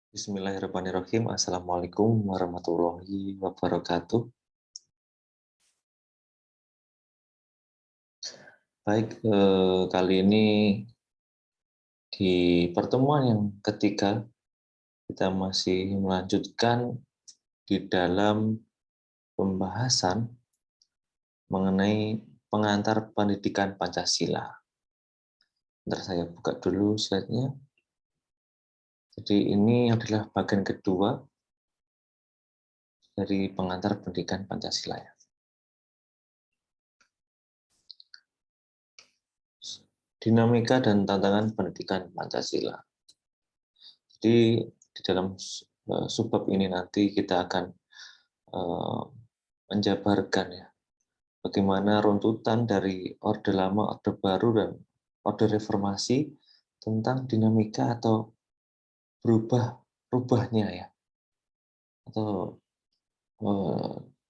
Bismillahirrahmanirrahim. Assalamualaikum warahmatullahi wabarakatuh. Baik, kali ini di pertemuan yang ketiga, kita masih melanjutkan di dalam pembahasan mengenai pengantar pendidikan Pancasila. Bentar saya buka dulu slide-nya. Jadi ini adalah bagian kedua dari pengantar pendidikan Pancasila. Dinamika dan tantangan pendidikan Pancasila. Jadi di dalam subbab ini nanti kita akan menjabarkan ya bagaimana runtutan dari Orde Lama, Orde Baru, dan Orde Reformasi tentang dinamika atau berubahnya ya atau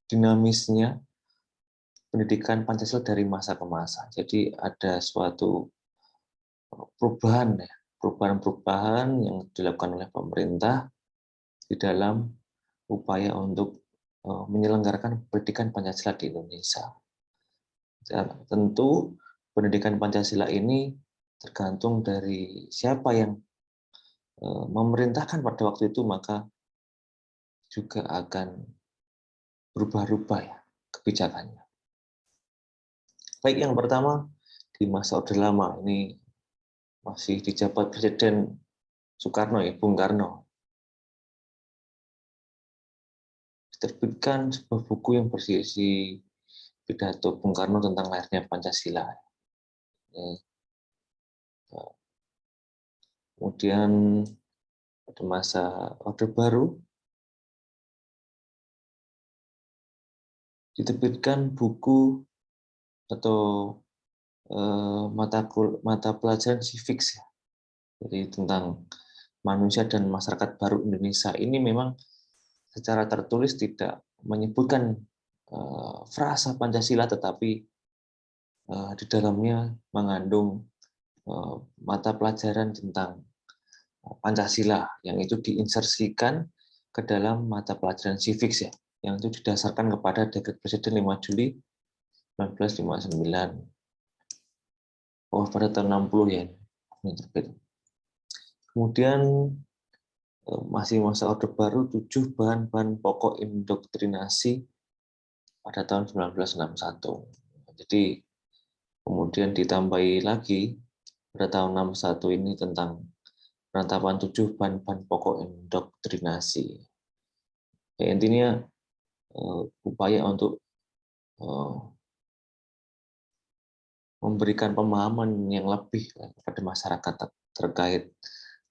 dinamisnya pendidikan Pancasila dari masa ke masa. Jadi ada suatu perubahan yang dilakukan oleh pemerintah di dalam upaya untuk menyelenggarakan pendidikan Pancasila di Indonesia. Tentu pendidikan Pancasila ini tergantung dari siapa yang memerintahkan pada waktu itu, maka juga akan berubah-ubah ya kebijakannya. Baik, yang pertama di masa Orde Lama ini masih dijabat Presiden Soekarno ya, Bung Karno. Diterbitkan sebuah buku yang berisi pidato Bung Karno tentang lahirnya Pancasila. Kemudian pada masa Orde Baru diterbitkan buku atau mata pelajaran civics ya. Jadi tentang manusia dan masyarakat baru Indonesia. Ini memang secara tertulis tidak menyebutkan frasa Pancasila, tetapi di dalamnya mengandung mata pelajaran tentang Pancasila yang itu diinsersikan ke dalam mata pelajaran civics ya, yang itu didasarkan kepada Dekret Presiden 5 Juli 1959. Oh, pada tahun 60 ya ini terbit. Kemudian masih masa Orde Baru, 7 bahan-bahan pokok indoktrinasi pada tahun 1961. Jadi kemudian ditambahi lagi pada tahun 61 ini tentang penetapan 7 bahan-bahan pokok indoktrinasi. Ya, intinya upaya untuk memberikan pemahaman yang lebih kepada masyarakat terkait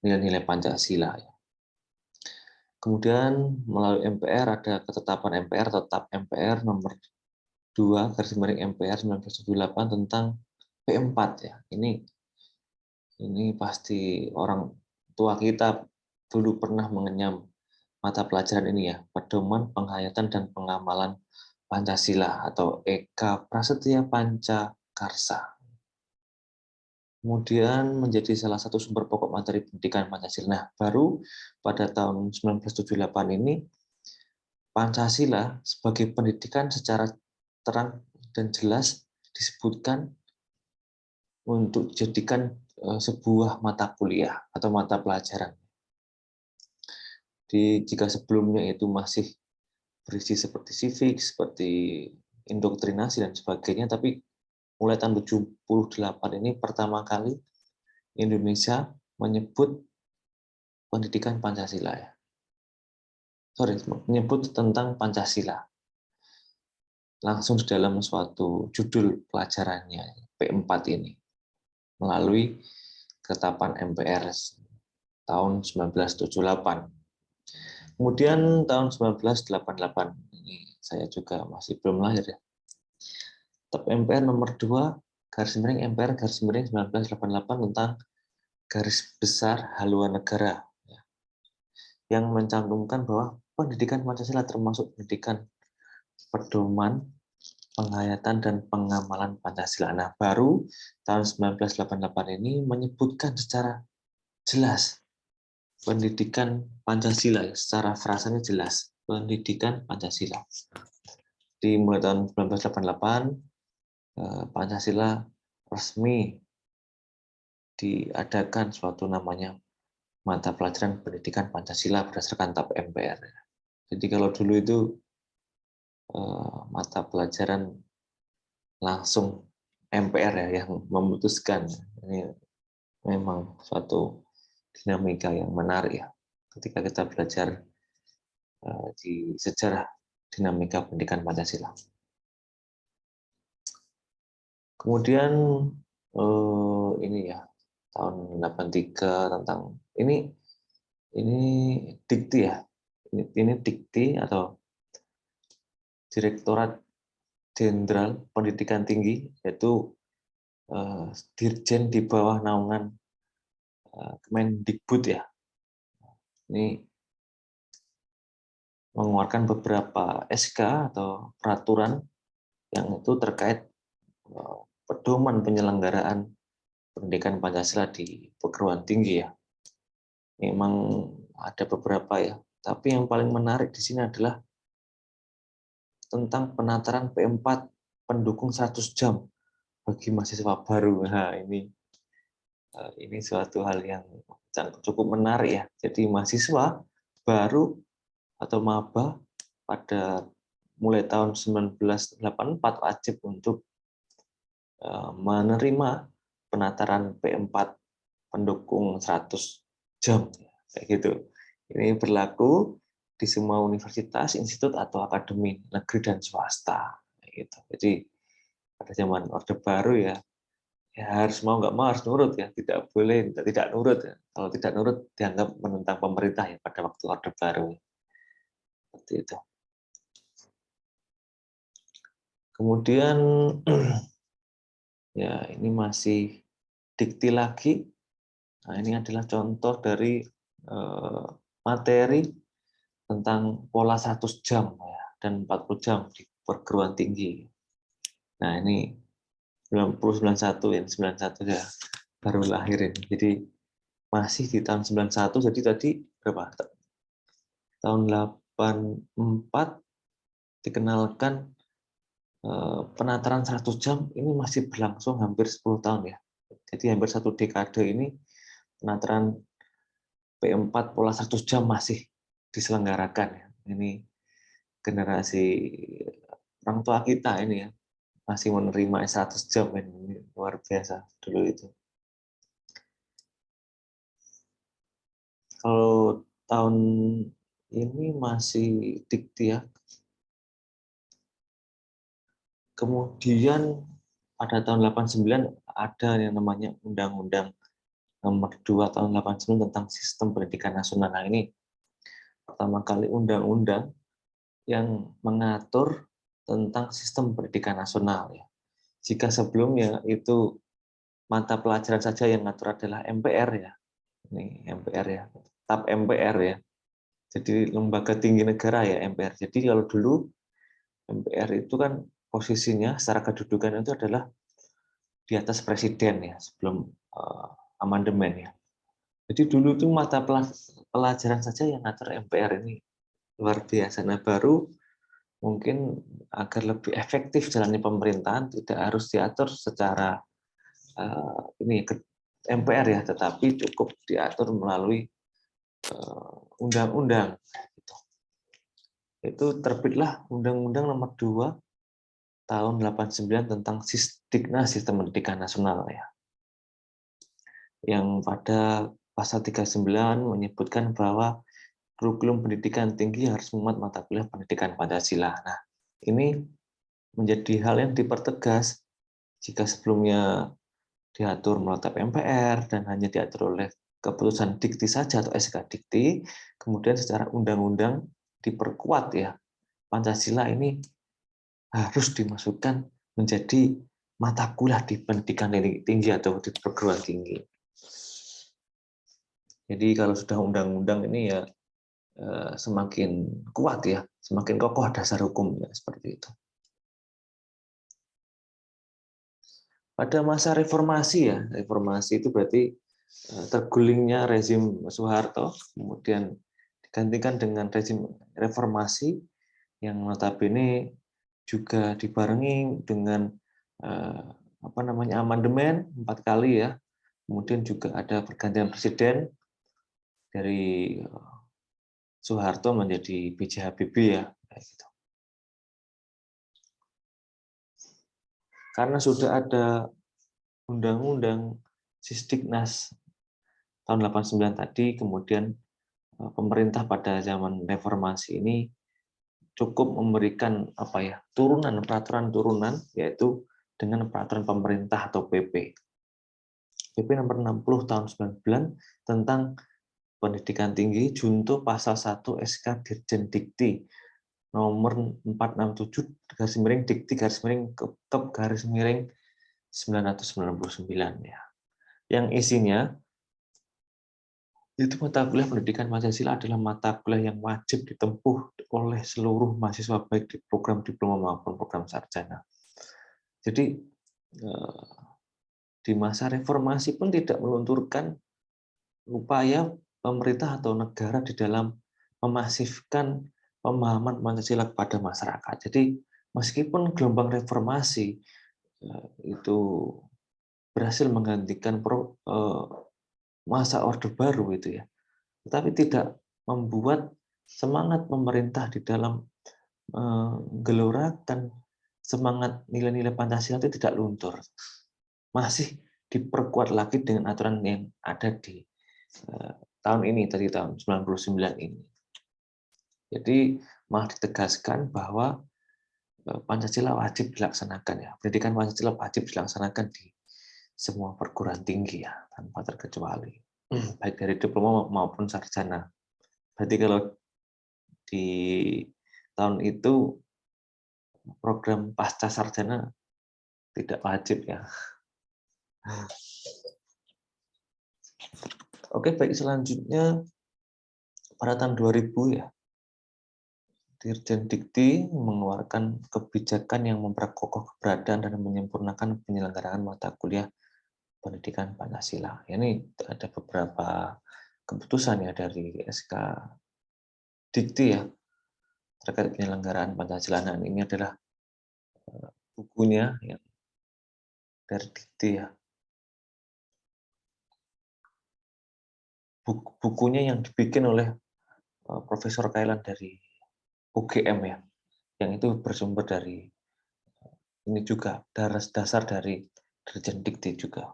nilai-nilai Pancasila. Kemudian melalui MPR ada ketetapan MPR, tetap MPR nomor 2/MPR 1978 tentang P4 ya. Ini pasti orang tua kita dulu pernah mengenyam mata pelajaran ini ya, pedoman penghayatan dan pengamalan Pancasila atau Eka Prasetya Pancakarsa. Kemudian menjadi salah satu sumber pokok materi pendidikan Pancasila. Nah, baru pada tahun 1978 ini Pancasila sebagai pendidikan secara terang dan jelas disebutkan untuk dijadikan sebuah mata kuliah atau mata pelajaran. Jika sebelumnya itu masih berisi seperti civics, seperti indoktrinasi dan sebagainya, tapi mulai tahun 78 ini pertama kali Indonesia menyebut pendidikan Pancasila ya. Menyebut tentang Pancasila. Langsung di dalam suatu judul pelajarannya P4 ini melalui ketetapan MPR tahun 1978. Kemudian tahun 1988 ini saya juga masih belum lahir ya. Tetap MPR nomor 2/MPR/1988 tentang garis besar haluan negara ya, yang mencantumkan bahwa pendidikan Pancasila termasuk pendidikan pedoman, penghayatan dan pengamalan Pancasila. Nah, baru tahun 1988 ini menyebutkan secara jelas pendidikan Pancasila, ya. Secara frasanya jelas, pendidikan Pancasila. Di mulai tahun 1988, Pancasila resmi diadakan suatu namanya mata pelajaran pendidikan Pancasila berdasarkan TAP MPR. Jadi kalau dulu itu mata pelajaran langsung MPR ya yang memutuskan. Ini memang suatu dinamika yang menarik ya ketika kita belajar di sejarah dinamika pendidikan Pancasila. Kemudian ini ya tahun 83 tentang ini dikti ya. Ini dikti atau Direktorat Jenderal Pendidikan Tinggi, yaitu dirjen di bawah naungan Kemendikbud ya. Ini mengeluarkan beberapa SK atau peraturan yang itu terkait pedoman penyelenggaraan pendidikan Pancasila di perguruan tinggi ya. Memang ada beberapa ya, tapi yang paling menarik di sini adalah tentang penataran P4 pendukung 100 jam bagi mahasiswa baru. Nah, ini suatu hal yang cukup menarik ya. Jadi mahasiswa baru atau maba pada mulai tahun 1984 wajib untuk menerima penataran P4 pendukung 100 jam kayak gitu. Ini berlaku di semua universitas, institut atau akademi negeri dan swasta kayak gitu. Jadi pada zaman Orde Baru ya harus mau nggak mau harus nurut ya, tidak boleh tidak nurut ya. Kalau tidak nurut dianggap menentang pemerintah ya pada waktu Orde Baru. Seperti itu. Kemudian ya ini masih dikti lagi. Nah, ini adalah contoh dari materi tentang pola 100 jam ya, dan 40 jam di perguruan tinggi. Nah, ini 91 ya, 91 ya baru lahir ini. Jadi masih di tahun 91, jadi tadi berapa? Tahun 84 dikenalkan penataran 100 jam ini masih berlangsung hampir 10 tahun ya. Jadi hampir satu dekade ini penataran P4 pola 100 jam masih diselenggarakan ya. Ini generasi orang tua kita ini ya masih menerima 100 jam ini luar biasa dulu itu. Kalau tahun ini masih dikti ya. Kemudian pada tahun 89 ada yang namanya Undang-Undang Nomor 2 tahun 89 tentang Sistem Pendidikan Nasional. Nah, ini pertama kali undang-undang yang mengatur tentang sistem pendidikan nasional ya. Jika sebelumnya itu mata pelajaran saja yang ngatur adalah MPR ya. Ini MPR ya. TAP MPR ya. Jadi lembaga tinggi negara ya MPR. Jadi kalau dulu MPR itu kan posisinya secara kedudukan itu adalah di atas presiden ya sebelum amandemen ya. Jadi dulu itu mata pelajaran saja yang ngatur MPR ini luar biasa. Nah, baru mungkin agar lebih efektif jalannya pemerintahan tidak harus diatur secara ini MPR ya, tetapi cukup diatur melalui undang-undang. Itu terbitlah Undang-Undang Nomor 2 tahun 89 tentang Sisdiknas Sistem Pendidikan Nasional ya. Yang pada pasal 39 menyebutkan bahwa kurikulum pendidikan tinggi harus memuat mata kuliah pendidikan Pancasila. Nah, ini menjadi hal yang dipertegas jika sebelumnya diatur melalui TAP MPR dan hanya diatur oleh keputusan dikti saja atau SK dikti, kemudian secara undang-undang diperkuat ya. Pancasila ini harus dimasukkan menjadi mata kuliah di pendidikan tinggi atau di perguruan tinggi. Jadi kalau sudah undang-undang ini ya semakin kuat ya, semakin kokoh dasar hukumnya seperti itu. Pada masa reformasi ya, reformasi itu berarti tergulingnya rezim Soeharto, kemudian digantikan dengan rezim reformasi yang notabene juga dibarengi dengan amandemen 4 kali ya. Kemudian juga ada pergantian presiden dari Soeharto menjadi B.J. Habibie ya, kayak gitu. Karena sudah ada Undang-Undang Sisdiknas tahun 89 tadi, kemudian pemerintah pada zaman reformasi ini cukup memberikan peraturan turunan, yaitu dengan peraturan pemerintah atau PP. PP nomor 60 tahun 99 tentang pendidikan tinggi, junto pasal 1 SK Dirjen Dikti nomor 467 garis miring Dikti garis miring Kep garis miring 999 ya. Yang isinya itu mata kuliah pendidikan Pancasila adalah mata kuliah yang wajib ditempuh oleh seluruh mahasiswa baik di program diploma maupun program sarjana. Jadi di masa reformasi pun tidak melunturkan upaya pemerintah atau negara di dalam memasifkan pemahaman Pancasila kepada masyarakat. Jadi meskipun gelombang reformasi itu berhasil menggantikan masa Orde Baru itu ya, tetapi tidak membuat semangat pemerintah di dalam menggelorakan semangat nilai-nilai Pancasila itu tidak luntur. Masih diperkuat lagi dengan aturan yang ada di tahun ini, tadi tahun 99 ini. Jadi malah ditegaskan bahwa Pancasila wajib dilaksanakan ya. Pendidikan Pancasila wajib dilaksanakan di semua perguruan tinggi ya, tanpa terkecuali. Baik dari diploma maupun sarjana. Berarti kalau di tahun itu program pasca sarjana tidak wajib ya. Oke, baik, selanjutnya pada tahun 2000 ya, Dirjen Dikti mengeluarkan kebijakan yang memperkokoh keberadaan dan menyempurnakan penyelenggaraan mata kuliah pendidikan Pancasila. Ini ada beberapa keputusan ya dari SK Dikti ya terkait penyelenggaraan Pancasila. Nah, ini adalah bukunya yang dari Dikti ya. Bukunya yang dibikin oleh Profesor Kailan dari UGM ya, yang itu bersumber dari ini juga dasar dari Dirjen Dikti juga.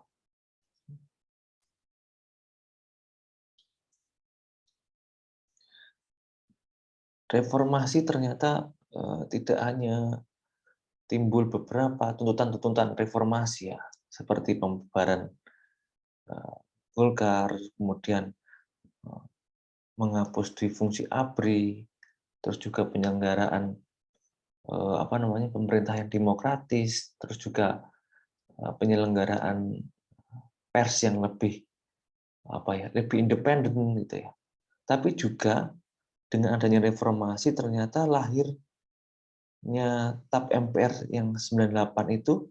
Reformasi ternyata tidak hanya timbul beberapa tuntutan-tuntutan reformasi ya, seperti pembubaran Golkar, kemudian menghapus difungsi ABRI, terus juga penyelenggaraan pemerintah yang demokratis, terus juga penyelenggaraan pers yang lebih lebih independen gitu ya. Tapi juga dengan adanya reformasi ternyata lahirnya TAP MPR yang 98 itu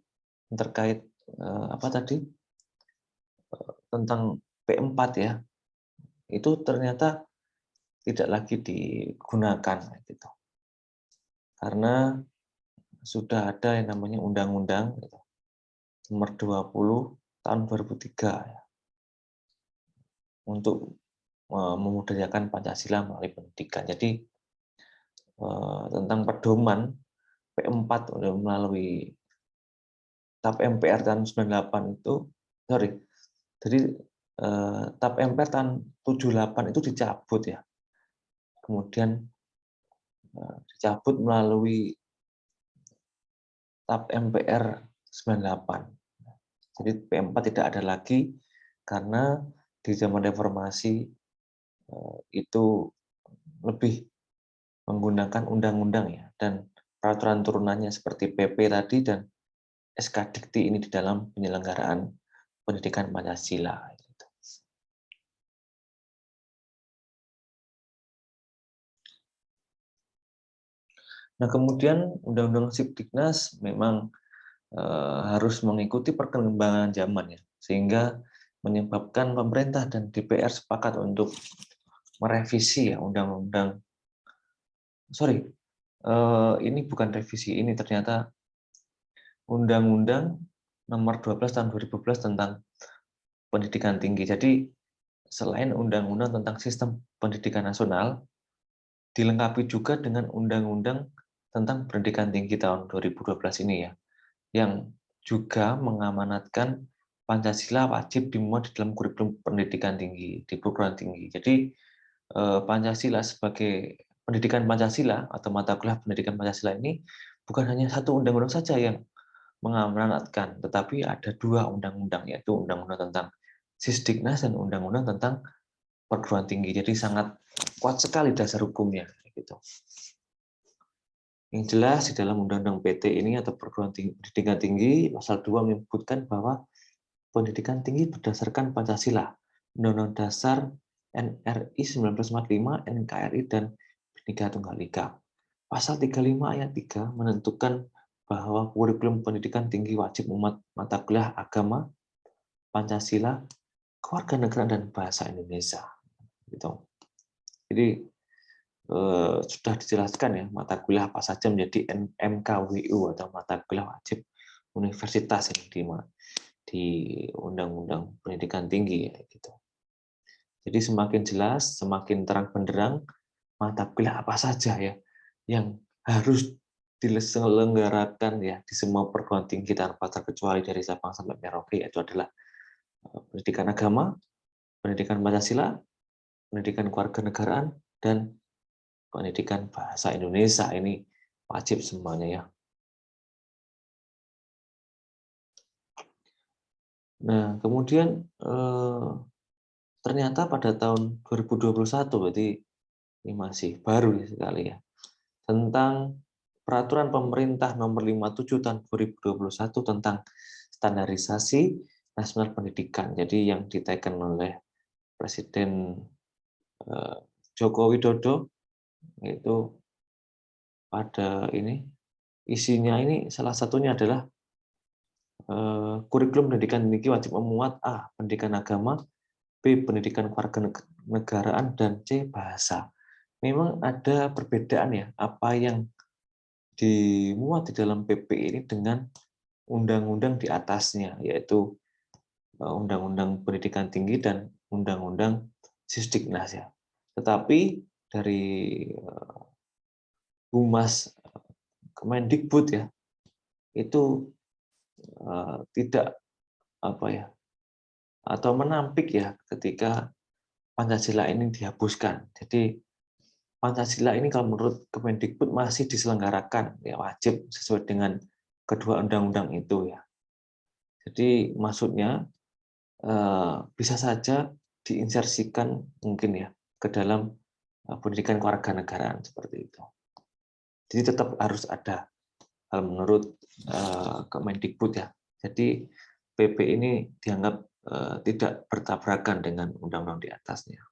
terkait tentang P4 ya. Itu ternyata tidak lagi digunakan gitu. Karena sudah ada yang namanya Undang-Undang nomor 20 tahun 2003 ya, untuk memudayakan Pancasila melalui pendidikan. Jadi tentang pedoman P4 melalui TAP MPR tahun 98 itu, jadi TAP MPR tahun 78 itu dicabut ya. Kemudian dicabut melalui TAP MPR 98. Jadi P4 tidak ada lagi karena di zaman reformasi itu lebih menggunakan undang-undang ya, dan peraturan turunannya seperti PP tadi dan SK Dikti ini di dalam penyelenggaraan pendidikan Pancasila. Nah, kemudian Undang-Undang Sipdiknas memang harus mengikuti perkembangan zaman ya, sehingga menyebabkan pemerintah dan DPR sepakat untuk merevisi ya undang-undang. Sorry, ini bukan revisi, ini ternyata Undang-Undang Nomor 12 Tahun 2012 tentang pendidikan tinggi. Jadi selain Undang-Undang tentang Sistem Pendidikan Nasional, dilengkapi juga dengan Undang-Undang tentang Pendidikan Tinggi tahun 2012 ini ya, yang juga mengamanatkan Pancasila wajib dimuat di dalam kurikulum pendidikan tinggi di perguruan tinggi. Jadi Pancasila sebagai pendidikan Pancasila atau mata kuliah pendidikan Pancasila ini bukan hanya satu undang-undang saja yang mengamanatkan, tetapi ada dua undang-undang, yaitu undang-undang tentang Sisdiknas dan undang-undang tentang perguruan tinggi. Jadi sangat kuat sekali dasar hukumnya. Gitu. Yang jelas di dalam Undang-Undang PT ini atau perguruan tinggi, pendidikan tinggi, pasal 2 menyebutkan bahwa pendidikan tinggi berdasarkan Pancasila, Undang-Undang Dasar NRI 1945, NKRI, dan Bhinneka Tunggal Ika. Pasal 35 ayat 3 menentukan bahwa kurikulum pendidikan tinggi wajib memuat mata kuliah agama, Pancasila, kewarganegaraan, dan bahasa Indonesia. Gitu. Jadi sudah dijelaskan ya mata kuliah apa saja menjadi MKWU atau mata kuliah wajib universitas yang di Undang-Undang Pendidikan Tinggi ya, gitu. Jadi semakin jelas, semakin terang benderang mata kuliah apa saja ya yang harus diselenggarakan ya di semua perguruan tinggi tanpa terkecuali dari Sabang sampai Merauke, yaitu adalah pendidikan agama, pendidikan Pancasila, pendidikan kewarganegaraan, dan pendidikan bahasa Indonesia. Ini wajib semuanya ya. Nah, kemudian ternyata pada tahun 2021, berarti ini masih baru sekali ya, tentang Peraturan Pemerintah Nomor 57 Tahun 2021 tentang Standarisasi Nasional Pendidikan. Jadi yang diteken oleh Presiden Joko Widodo, yaitu pada ini isinya ini salah satunya adalah kurikulum pendidikan tinggi wajib memuat A. Pendidikan agama, B. Pendidikan kewarganegaraan, dan C. Bahasa. Memang ada perbedaan ya, apa yang dimuat di dalam PP ini dengan undang-undang di atasnya, yaitu Undang-Undang Pendidikan Tinggi dan Undang-Undang Sisdiknas ya. Tetapi dari Humas Kemendikbud ya, itu tidak apa ya, atau menampik ya ketika Pancasila ini dihapuskan. Jadi Pancasila ini kalau menurut Kemendikbud masih diselenggarakan ya, wajib sesuai dengan kedua undang-undang itu ya. Jadi maksudnya bisa saja diinsersikan mungkin ya ke dalam pendidikan kewarganegaraan seperti itu. Jadi tetap harus ada hal menurut Kemendikbud ya. Jadi PP ini dianggap tidak bertabrakan dengan undang-undang di atasnya.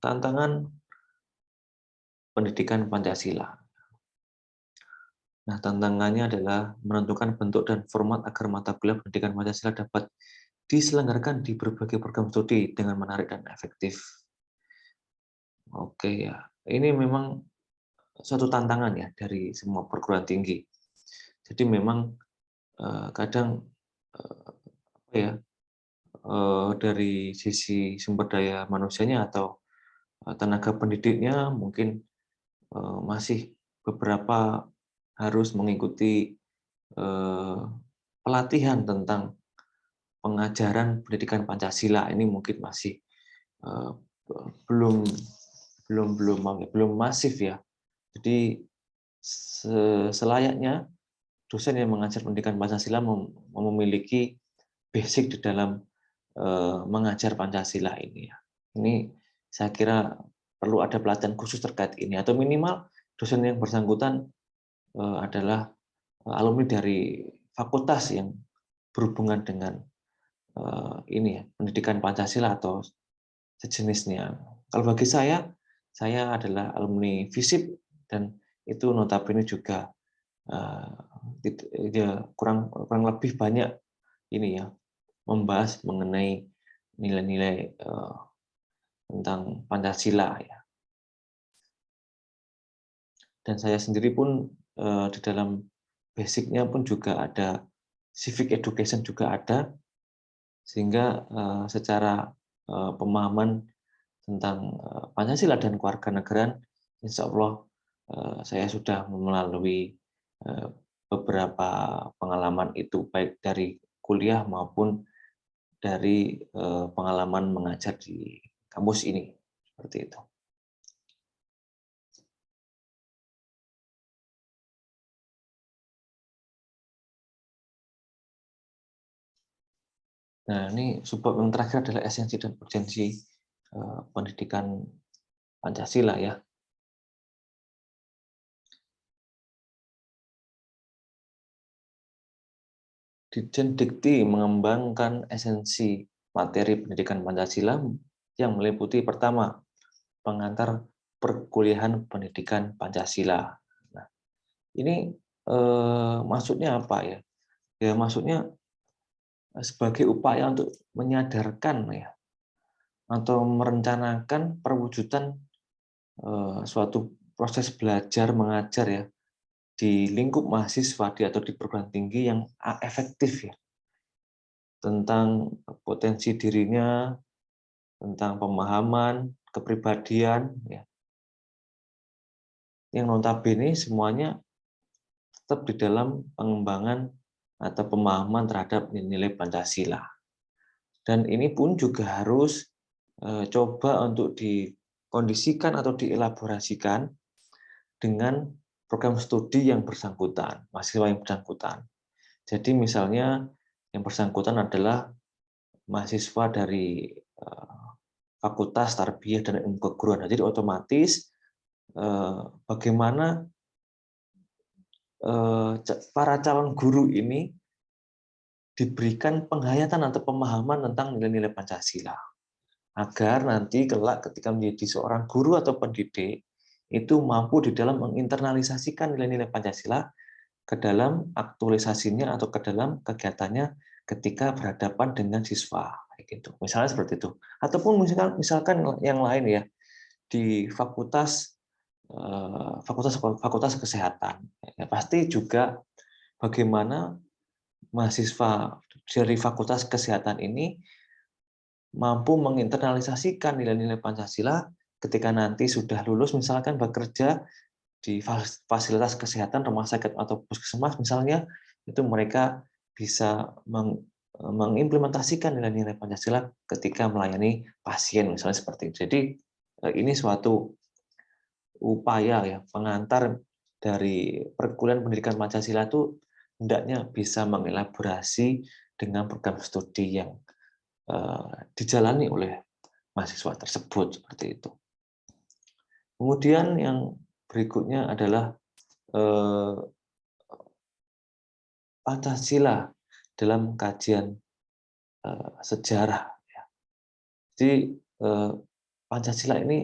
Tantangan pendidikan Pancasila. Nah, tantangannya adalah menentukan bentuk dan format agar mata kuliah pendidikan Pancasila dapat diselenggarakan di berbagai program studi dengan menarik dan efektif. Oke ya, ini memang suatu tantangan ya dari semua perguruan tinggi. Jadi memang kadang apa ya, dari sisi sumber daya manusianya atau tenaga pendidiknya mungkin masih beberapa harus mengikuti pelatihan tentang pengajaran pendidikan Pancasila. Ini mungkin masih belum belum masif ya. Jadi selayaknya dosen yang mengajar pendidikan Pancasila memiliki basic di dalam mengajar Pancasila ini ya. Ini saya kira perlu ada pelatihan khusus terkait ini, atau minimal dosen yang bersangkutan adalah alumni dari fakultas yang berhubungan dengan ini ya, pendidikan Pancasila atau sejenisnya. Kalau bagi saya adalah alumni FISIP dan itu notabene juga ya kurang lebih banyak ini ya, membahas mengenai nilai-nilai tentang Pancasila ya. Dan saya sendiri pun di dalam basicnya pun juga ada civic education juga ada, sehingga secara pemahaman tentang Pancasila dan kewarganegaraan, insya Allah saya sudah melalui beberapa pengalaman itu, baik dari kuliah maupun dari pengalaman mengajar di kampus ini, seperti itu. Nah, ini subbab yang terakhir adalah esensi dan urgensi pendidikan Pancasila ya. Ditjen Dikti mengembangkan esensi materi pendidikan Pancasila yang meliputi pertama, pengantar perkuliahan pendidikan Pancasila. Nah, ini maksudnya apa ya? Ya maksudnya sebagai upaya untuk menyadarkan ya, atau merencanakan perwujudan suatu proses belajar mengajar ya di lingkup mahasiswa atau di perguruan tinggi yang efektif ya, tentang potensi dirinya, tentang pemahaman, kepribadian ya, yang notabene semuanya tetap di dalam pengembangan atau pemahaman terhadap nilai Pancasila. Dan ini pun juga harus coba untuk dikondisikan atau dielaborasikan dengan program studi yang bersangkutan, mahasiswa yang bersangkutan. Jadi misalnya yang bersangkutan adalah mahasiswa dari Fakultas Tarbiyah dan Ilmu Keguruan. Jadi otomatis bagaimana para calon guru ini diberikan penghayatan atau pemahaman tentang nilai-nilai Pancasila, agar nanti kelak ketika menjadi seorang guru atau pendidik itu mampu di dalam menginternalisasikan nilai-nilai Pancasila ke dalam aktualisasinya atau ke dalam kegiatannya ketika berhadapan dengan siswa, gitu. Misalnya seperti itu. Ataupun misalkan yang lain ya, di fakultas kesehatan, ya pasti juga bagaimana mahasiswa dari fakultas kesehatan ini mampu menginternalisasikan nilai-nilai Pancasila ketika nanti sudah lulus, misalkan bekerja di fasilitas kesehatan, rumah sakit atau puskesmas misalnya, itu mereka bisa mengimplementasikan nilai-nilai Pancasila ketika melayani pasien, misalnya seperti itu. Jadi ini suatu upaya ya, pengantar dari perkuliahan pendidikan Pancasila itu hendaknya bisa mengelaborasi dengan program studi yang dijalani oleh mahasiswa tersebut, seperti itu. Kemudian yang berikutnya adalah Pancasila dalam kajian sejarah. Jadi Pancasila ini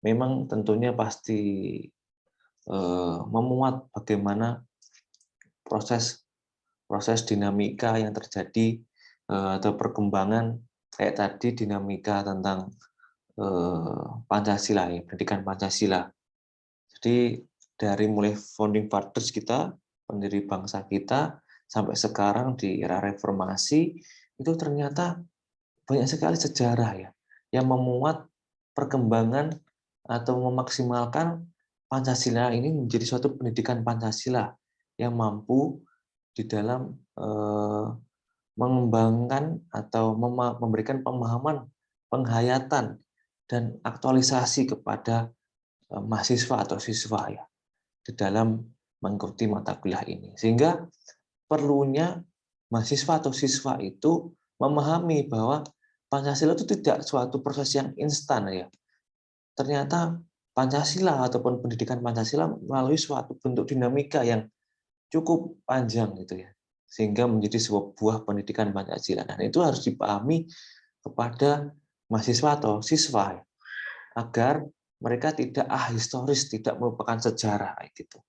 memang tentunya pasti memuat bagaimana proses dinamika yang terjadi atau perkembangan kayak tadi, dinamika tentang Pancasila ya, pendidikan Pancasila. Jadi dari mulai founding fathers kita, pendiri bangsa kita, sampai sekarang di era reformasi, itu ternyata banyak sekali sejarah ya yang memuat perkembangan atau memaksimalkan Pancasila ini menjadi suatu pendidikan Pancasila yang mampu di dalam mengembangkan atau memberikan pemahaman, penghayatan, dan aktualisasi kepada mahasiswa atau siswa ya di dalam mengikuti mata kuliah ini. Sehingga perlunya mahasiswa atau siswa itu memahami bahwa Pancasila itu tidak suatu proses yang instan ya. Ternyata Pancasila ataupun pendidikan Pancasila melalui suatu bentuk dinamika yang cukup panjang gitu ya. Sehingga menjadi sebuah pendidikan Pancasila. Dan itu harus dipahami kepada mahasiswa atau siswa ya, agar mereka tidak historis, tidak melupakan sejarah gitu.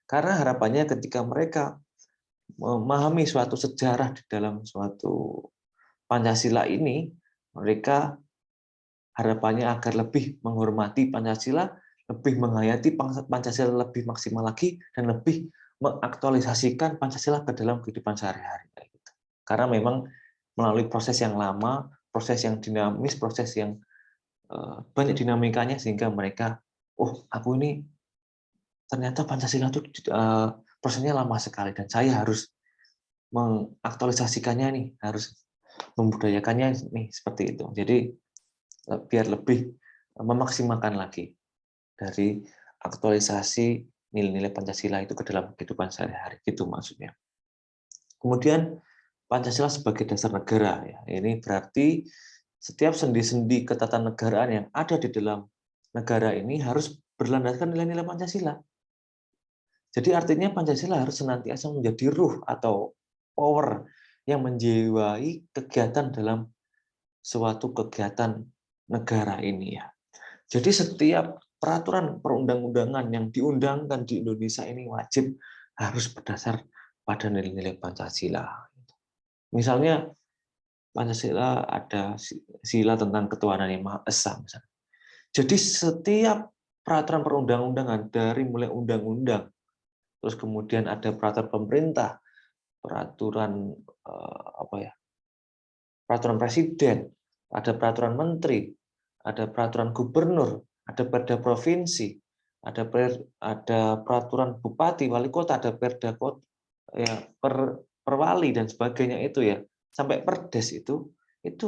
Karena harapannya ketika mereka memahami suatu sejarah di dalam suatu Pancasila ini, mereka harapannya agar lebih menghormati Pancasila, lebih menghayati Pancasila lebih maksimal lagi, dan lebih mengaktualisasikan Pancasila ke dalam kehidupan sehari-hari. Karena memang melalui proses yang lama, proses yang dinamis, proses yang banyak dinamikanya, sehingga mereka, oh aku ini ternyata Pancasila itu prosesnya lama sekali, dan saya harus mengaktualisasikannya nih, harus membudayakannya nih, seperti itu. Jadi biar lebih memaksimalkan lagi dari aktualisasi nilai-nilai Pancasila itu ke dalam kehidupan sehari-hari, gitu maksudnya. Kemudian Pancasila sebagai dasar negara, ya. Ini berarti setiap sendi-sendi ketatanegaraan yang ada di dalam negara ini harus berlandaskan nilai-nilai Pancasila. Jadi artinya Pancasila harus senantiasa menjadi ruh atau power yang menjiwai kegiatan dalam suatu kegiatan negara ini, ya. Jadi setiap peraturan perundang-undangan yang diundangkan di Indonesia ini wajib harus berdasar pada nilai-nilai Pancasila. Misalnya Pancasila ada sila tentang ketuhanan yang Maha Esa, misalnya. Jadi setiap peraturan perundang-undangan dari mulai undang-undang, terus kemudian ada peraturan pemerintah, peraturan peraturan presiden, ada peraturan menteri, ada peraturan gubernur, ada perda provinsi, ada peraturan bupati, wali kota, ada perda kota, ya, perwali dan sebagainya itu, ya, sampai perdes itu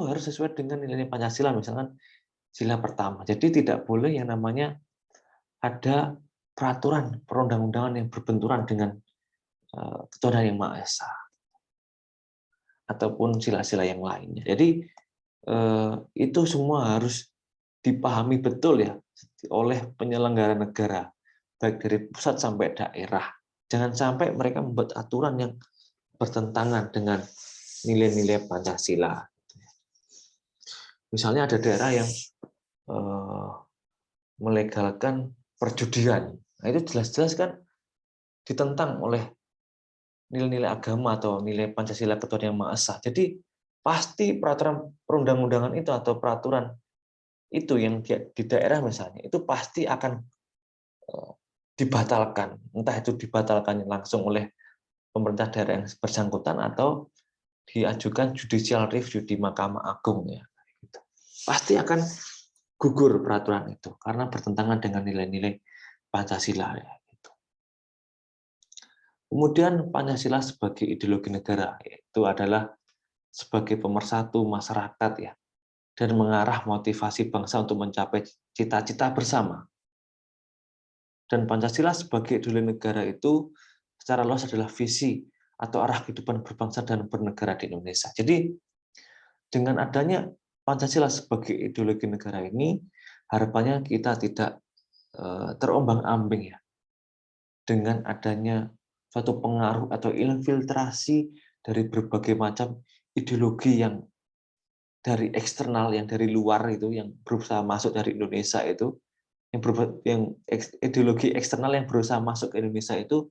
harus sesuai dengan nilai Pancasila, misalkan sila pertama. Jadi tidak boleh yang namanya ada peraturan perundang-undangan yang berbenturan dengan ketuhanan yang Maha Esa ataupun sila-sila yang lainnya. Jadi itu semua harus dipahami betul, ya, oleh penyelenggara negara, baik dari pusat sampai daerah. Jangan sampai mereka membuat aturan yang bertentangan dengan nilai-nilai Pancasila. Misalnya ada daerah yang melegalkan perjudian. Nah, itu jelas-jelas kan ditentang oleh nilai-nilai agama atau nilai Pancasila ketuhanan yang Maha Esa. Jadi pasti peraturan perundang-undangan itu atau peraturan itu yang di daerah misalnya, itu pasti akan dibatalkan. Entah itu dibatalkan langsung oleh pemerintah daerah yang bersangkutan atau diajukan judicial review di Mahkamah Agung, ya. Pasti akan gugur peraturan itu karena bertentangan dengan nilai-nilai Pancasila, ya. Kemudian Pancasila sebagai ideologi negara, itu adalah sebagai pemersatu masyarakat, ya, dan mengarah motivasi bangsa untuk mencapai cita-cita bersama. Dan Pancasila sebagai ideologi negara itu secara luas adalah visi atau arah kehidupan berbangsa dan bernegara di Indonesia. Jadi dengan adanya Pancasila sebagai ideologi negara ini, harapannya kita tidak terombang-ambing, ya, dengan adanya suatu pengaruh atau infiltrasi dari berbagai macam ideologi yang dari eksternal, yang dari luar itu, yang berusaha masuk dari Indonesia itu, yang ideologi eksternal yang berusaha masuk ke Indonesia itu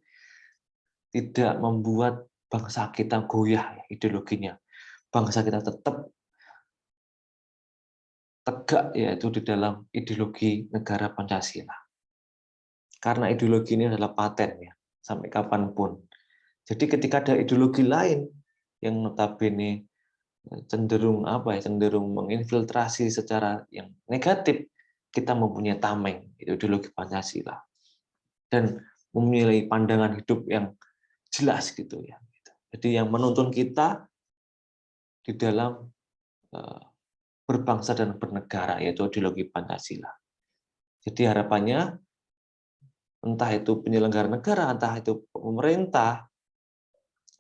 tidak membuat bangsa kita goyah, ya, ideologinya. Bangsa kita tetap tegak, yaitu di dalam ideologi negara Pancasila. Karena ideologi ini adalah paten, ya, sampai kapanpun. Jadi ketika ada ideologi lain yang notabene cenderung cenderung menginfiltrasi secara yang negatif, kita mempunyai tameng, ideologi Pancasila, dan memiliki pandangan hidup yang jelas, gitu, ya. Jadi yang menuntun kita di dalam berbangsa dan bernegara, yaitu ideologi Pancasila. Jadi harapannya entah itu penyelenggara negara, entah itu pemerintah,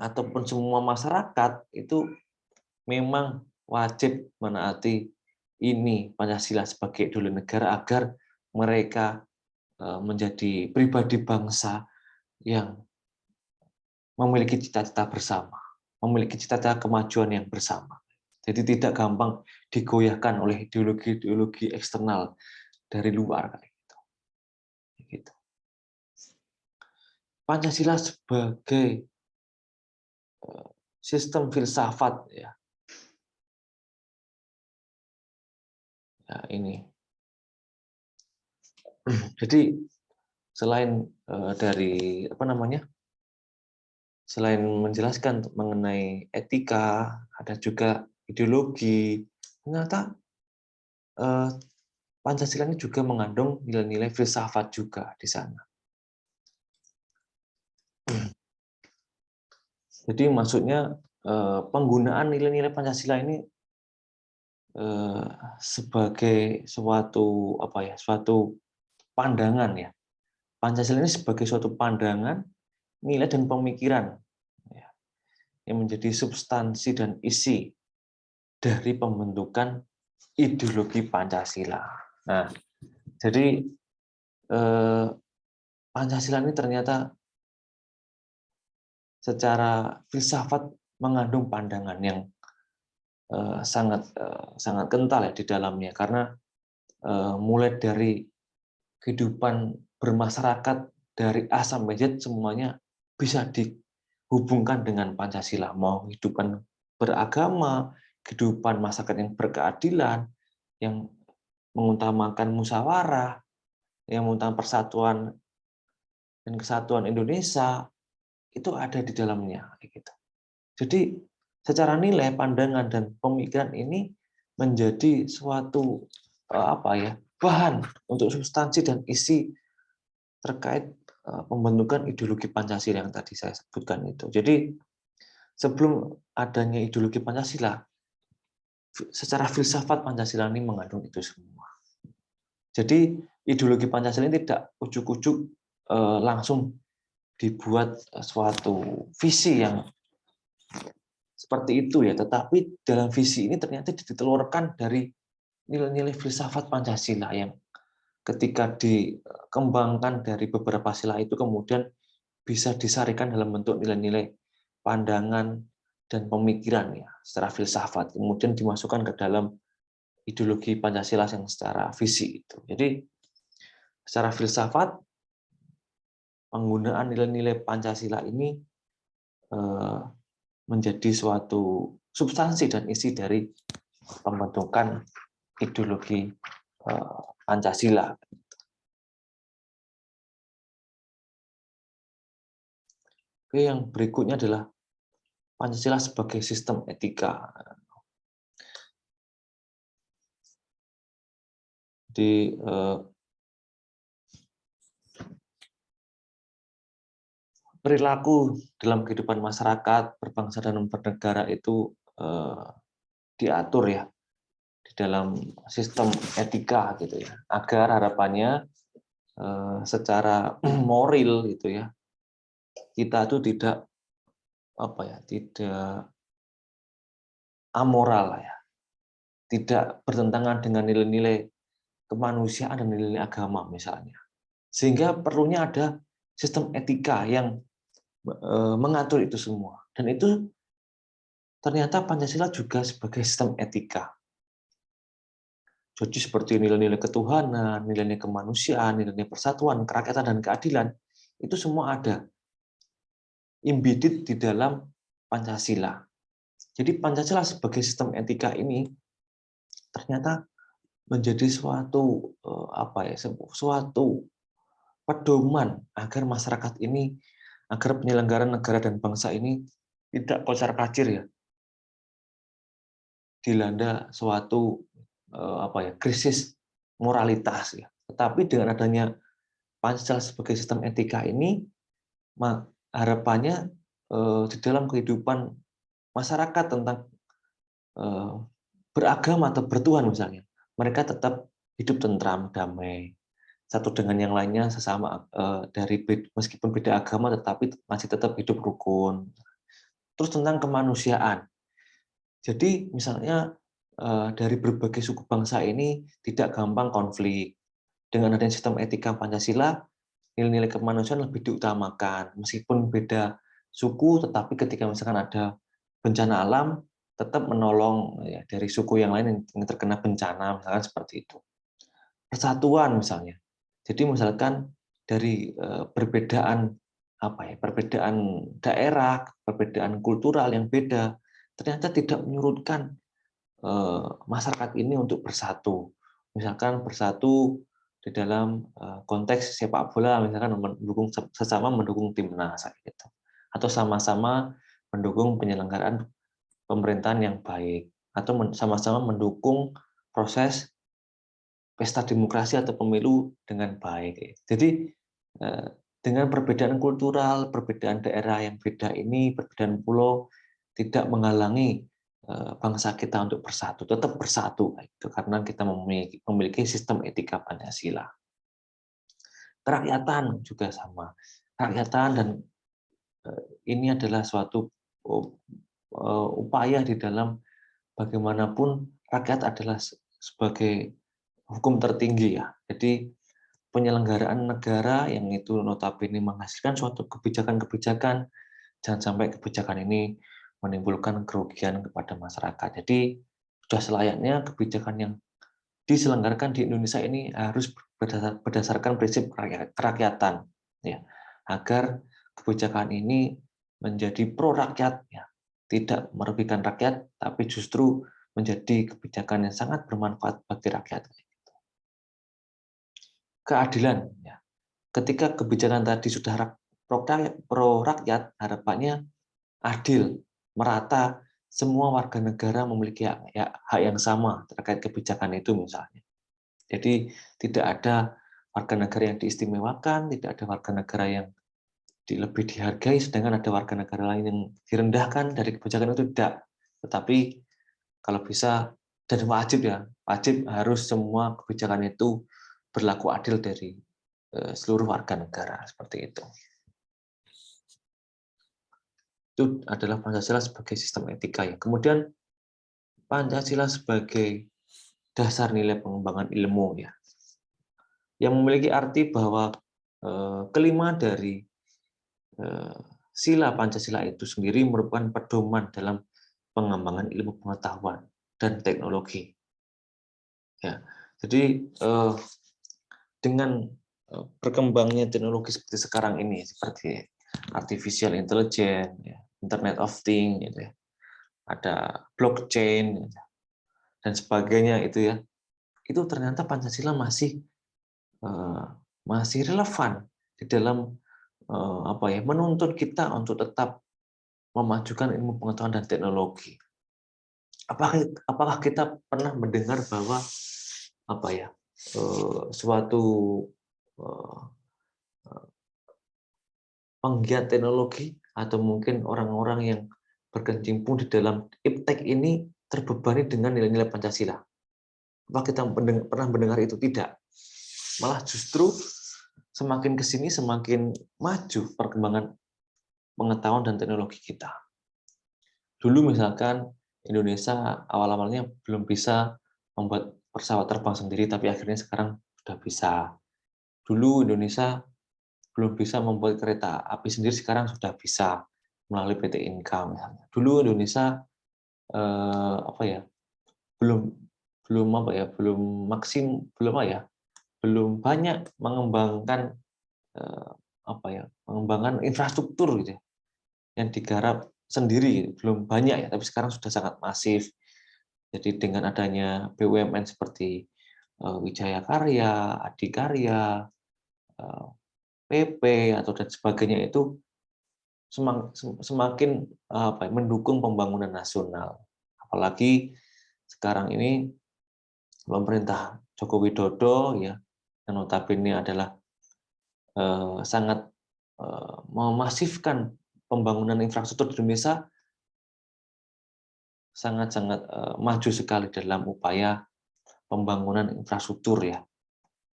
ataupun semua masyarakat itu memang wajib menaati ini Pancasila sebagai ideologi negara agar mereka menjadi pribadi bangsa yang memiliki cita-cita bersama, memiliki cita-cita kemajuan yang bersama. Jadi tidak gampang digoyahkan oleh ideologi-ideologi eksternal dari luar, gitu. Pancasila sebagai sistem filsafat ya. Nah, ini. Jadi selain dari apa namanya? Selain menjelaskan mengenai etika, ada juga ideologi. Ternyata Pancasila ini juga mengandung nilai-nilai filsafat juga di sana. Jadi maksudnya penggunaan nilai-nilai Pancasila ini sebagai suatu apa ya, suatu pandangan ya. Pancasila ini sebagai suatu pandangan, nilai dan pemikiran ya, yang menjadi substansi dan isi dari pembentukan ideologi Pancasila. Nah, jadi Pancasila ini ternyata secara filsafat mengandung pandangan yang sangat kental ya di dalamnya, karena mulai dari kehidupan bermasyarakat dari A sampai Z semuanya bisa dihubungkan dengan Pancasila. Mau kehidupan beragama, kehidupan masyarakat yang berkeadilan, yang mengutamakan musyawarah, yang mengutamakan persatuan dan kesatuan Indonesia, itu ada di dalamnya. Jadi secara nilai, pandangan, dan pemikiran ini menjadi suatu bahan untuk substansi dan isi terkait pembentukan ideologi Pancasila yang tadi saya sebutkan itu. Jadi sebelum adanya ideologi Pancasila, secara filsafat Pancasila ini mengandung itu semua. Jadi ideologi Pancasila ini tidak ujuk-ujuk langsung dibuat suatu visi yang seperti itu ya, tetapi dalam visi ini ternyata ditelurkan dari nilai-nilai filsafat Pancasila yang ketika dikembangkan dari beberapa sila itu kemudian bisa disarikan dalam bentuk nilai-nilai pandangan dan pemikiran ya secara filsafat, kemudian dimasukkan ke dalam ideologi Pancasila yang secara visi itu. Jadi secara filsafat penggunaan nilai-nilai Pancasila ini menjadi suatu substansi dan isi dari pembentukan ideologi Pancasila. Oke, yang berikutnya adalah Pancasila sebagai sistem etika. Jadi perilaku dalam kehidupan masyarakat, berbangsa dan bernegara itu diatur ya di dalam sistem etika gitu ya, agar harapannya secara moral gitu ya, kita itu tidak tidak amoral ya, tidak bertentangan dengan nilai-nilai kemanusiaan dan nilai-nilai agama misalnya. Sehingga perlunya ada sistem etika yang mengatur itu semua. Dan itu ternyata Pancasila juga sebagai sistem etika. Jadi seperti nilai-nilai ketuhanan, nilai-nilai kemanusiaan, nilai-nilai persatuan, kerakyatan, dan keadilan, itu semua ada embedded di dalam Pancasila. Jadi Pancasila sebagai sistem etika ini ternyata menjadi suatu suatu pedoman agar masyarakat ini, agar penyelenggaraan negara dan bangsa ini tidak kocar-kacir ya, dilanda suatu krisis moralitas ya. Tetapi dengan adanya Pancasila sebagai sistem etika ini, harapannya di dalam kehidupan masyarakat tentang beragama atau bertuhan misalnya, mereka tetap hidup tentram, damai, satu dengan yang lainnya sesama meskipun beda agama tetapi masih tetap hidup rukun. Terus tentang kemanusiaan. Jadi misalnya dari berbagai suku bangsa ini tidak gampang konflik. Dengan adanya sistem etika Pancasila, nilai-nilai kemanusiaan lebih diutamakan. Meskipun beda suku, tetapi ketika misalkan ada bencana alam, tetap menolong ya, dari suku yang lain yang terkena bencana, misalkan seperti itu. Persatuan misalnya. Jadi misalkan dari perbedaan perbedaan daerah, perbedaan kultural yang beda, ternyata tidak menyurutkan masyarakat ini untuk bersatu. Misalkan bersatu di dalam konteks sepak bola, misalkan mendukung timnas gitu. Atau sama-sama mendukung penyelenggaraan pemerintahan yang baik, atau sama-sama mendukung proses pesta demokrasi atau pemilu dengan baik. Jadi dengan perbedaan kultural, perbedaan daerah yang beda ini, perbedaan pulau tidak menghalangi bangsa kita untuk bersatu, tetap bersatu itu karena kita memiliki sistem etika Pancasila. Kerakyatan juga sama. Kerakyatan dan ini adalah suatu upaya di dalam bagaimanapun rakyat adalah sebagai hukum tertinggi ya. Jadi penyelenggaraan negara yang itu notabene menghasilkan suatu kebijakan-kebijakan, jangan sampai kebijakan ini menimbulkan kerugian kepada masyarakat. Jadi sudah selayaknya kebijakan yang diselenggarakan di Indonesia ini harus berdasarkan prinsip kerakyatan, ya, agar kebijakan ini menjadi pro rakyat, ya, tidak merugikan rakyat, tapi justru menjadi kebijakan yang sangat bermanfaat bagi rakyat. Keadilan, ya. Ketika kebijakan tadi sudah pro rakyat, harapannya adil, merata, semua warga negara memiliki hak yang sama terkait kebijakan itu misalnya. Jadi tidak ada warga negara yang diistimewakan, tidak ada warga negara yang lebih dihargai, sedangkan ada warga negara lain yang direndahkan dari kebijakan itu tidak. Tetapi kalau bisa dan wajib harus semua kebijakan itu berlaku adil dari seluruh warga negara seperti itu. Itu adalah Pancasila sebagai sistem etika ya. Kemudian Pancasila sebagai dasar nilai pengembangan ilmu ya, yang memiliki arti bahwa kelima dari sila Pancasila itu sendiri merupakan pedoman dalam pengembangan ilmu pengetahuan dan teknologi. Ya, jadi dengan berkembangnya teknologi seperti sekarang ini, seperti artificial intelligence, Internet of Things, gitu ya, ada blockchain dan sebagainya itu ya, itu ternyata Pancasila masih relevan di dalam menuntut kita untuk tetap memajukan ilmu pengetahuan dan teknologi. Apakah kita pernah mendengar bahwa suatu penggiat teknologi atau mungkin orang-orang yang berkecimpung di dalam iptek ini terbebani dengan nilai-nilai Pancasila? Apakah kita pernah mendengar itu? Tidak. Malah justru semakin ke sini semakin maju perkembangan pengetahuan dan teknologi kita. Dulu misalkan Indonesia awal-awalnya belum bisa membuat pesawat terbang sendiri, tapi akhirnya sekarang sudah bisa. Dulu Indonesia belum bisa membuat kereta api sendiri, sekarang sudah bisa melalui PT Inka misalnya. Dulu Indonesia belum banyak mengembangkan mengembangkan infrastruktur gitu ya, yang digarap sendiri, belum banyak ya, tapi sekarang sudah sangat masif. Jadi dengan adanya BUMN seperti Wijaya Karya, Adikarya, PP atau dan sebagainya itu semakin mendukung pembangunan nasional. Apalagi sekarang ini pemerintah Joko Widodo ya, yang notabene adalah sangat memasifkan pembangunan infrastruktur di Indonesia, sangat-sangat maju sekali dalam upaya pembangunan infrastruktur ya,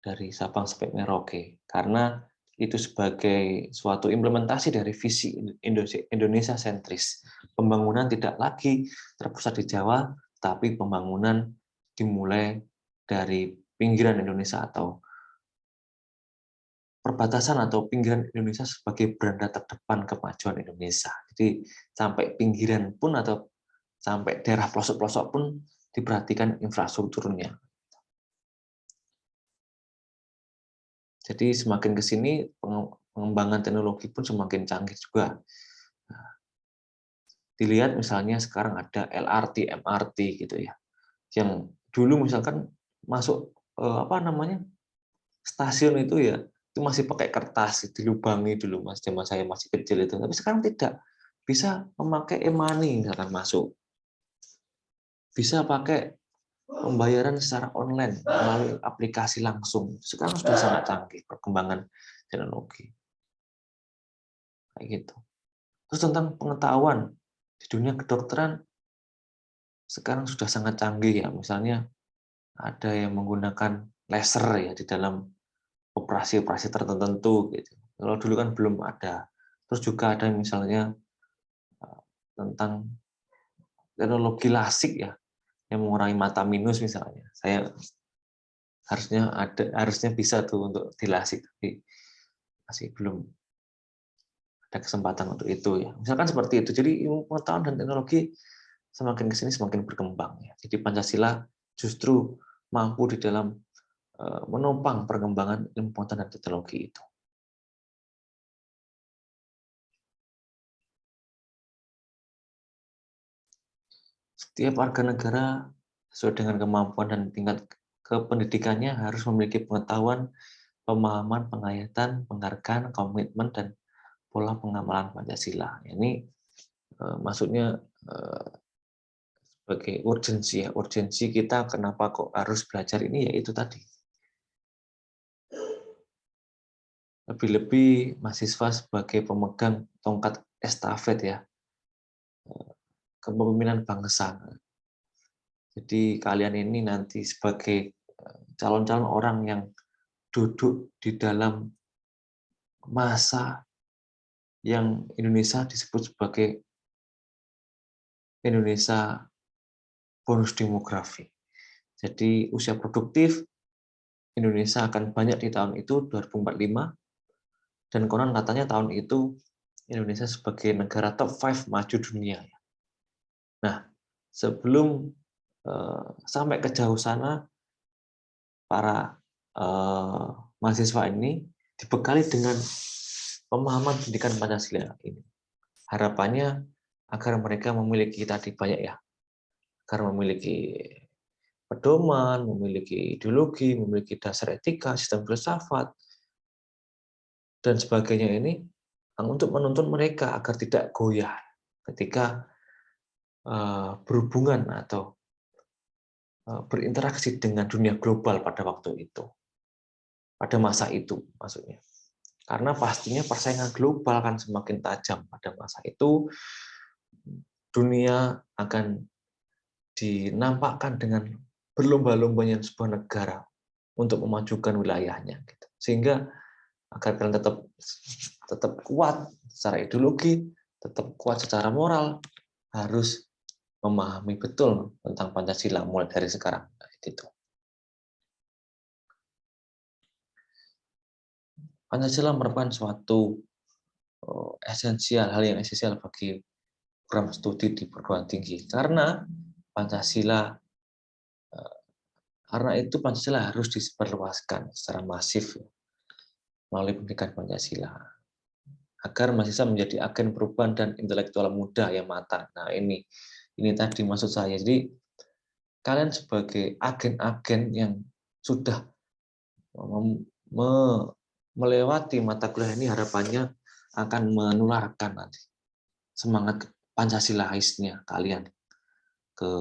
dari Sabang sampai Merauke, karena itu sebagai suatu implementasi dari visi Indonesia sentris. Pembangunan tidak lagi terpusat di Jawa, tapi pembangunan dimulai dari pinggiran Indonesia atau perbatasan atau pinggiran Indonesia sebagai beranda terdepan kemajuan Indonesia. Jadi sampai pinggiran pun atau sampai daerah pelosok-pelosok pun diperhatikan infrastrukturnya. Jadi semakin ke sini pengembangan teknologi pun semakin canggih juga. Nah, dilihat misalnya sekarang ada LRT, MRT gitu ya, yang dulu misalkan masuk stasiun itu ya, itu masih pakai kertas, dilubangi dulu mas, zaman saya masih kecil itu. Tapi sekarang tidak, bisa memakai e-money misalkan masuk, bisa pakai pembayaran secara online melalui aplikasi langsung. Sekarang sudah sangat canggih perkembangan teknologi. Kayak gitu. Terus tentang pengetahuan di dunia kedokteran sekarang sudah sangat canggih ya. Misalnya ada yang menggunakan laser ya di dalam operasi-operasi tertentu gitu. Kalau dulu kan belum ada. Terus juga ada misalnya tentang teknologi lasik ya yang mengurangi mata minus misalnya. Saya harusnya bisa tuh untuk dilasik tapi masih belum ada kesempatan untuk itu ya. Misalkan seperti itu. Jadi ilmu pengetahuan dan teknologi semakin ke sini semakin berkembang ya. Jadi Pancasila justru mampu di dalam menopang perkembangan ilmu pengetahuan dan teknologi itu. Setiap warga negara sesuai dengan kemampuan dan tingkat kependidikannya harus memiliki pengetahuan, pemahaman, penghayatan, penghargaan, komitmen, dan pola pengamalan Pancasila. Ini maksudnya sebagai urgensi ya, urgensi kita kenapa kok harus belajar ini ya itu tadi. Lebih-lebih mahasiswa sebagai pemegang tongkat estafet ya, kepemimpinan bangsa. Jadi kalian ini nanti sebagai calon-calon orang yang duduk di dalam masa yang Indonesia disebut sebagai Indonesia bonus demografi. Jadi usia produktif Indonesia akan banyak di tahun itu 2045 dan konon katanya tahun itu Indonesia sebagai negara top 5 maju dunia. Nah, sebelum sampai ke jauh sana, para mahasiswa ini dibekali dengan pemahaman pendidikan Pancasila ini. Harapannya agar mereka memiliki tadi banyak ya, agar memiliki pedoman, memiliki ideologi, memiliki dasar etika, sistem filsafat, dan sebagainya ini untuk menuntun mereka agar tidak goyah ketika berhubungan atau berinteraksi dengan dunia global pada waktu itu, pada masa itu maksudnya. Karena pastinya persaingan global akan semakin tajam pada masa itu, dunia akan dinampakkan dengan berlomba-lombanya sebuah negara untuk memajukan wilayahnya. Sehingga agar kalian tetap kuat secara ideologi, tetap kuat secara moral, harus memahami betul tentang Pancasila mulai dari sekarang. Gitu. Pancasila merupakan suatu hal yang esensial bagi program studi di perguruan tinggi karena itu Pancasila harus disebarluaskan secara masif melalui pendidikan Pancasila agar mahasiswa menjadi agen perubahan dan intelektual muda yang matang. Nah, ini tadi maksud saya. Jadi kalian sebagai agen-agen yang sudah melewati mata kuliah ini harapannya akan menularkan nanti semangat Pancasilaisnya kalian ke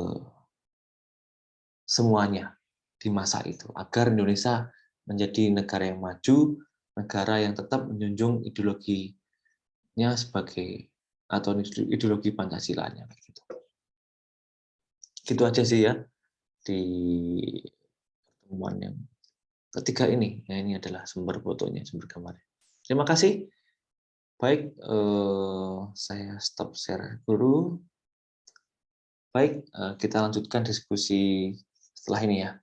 semuanya di masa itu agar Indonesia menjadi negara yang maju, negara yang tetap menjunjung ideologinya sebagai atau ideologi Pancasilanya gitu. Gitu aja sih ya di pertemuan yang ketiga ini. Ya, ini adalah sumber fotonya, sumber gambarnya. Terima kasih. Baik, saya stop share dulu. Baik, kita lanjutkan diskusi setelah ini ya.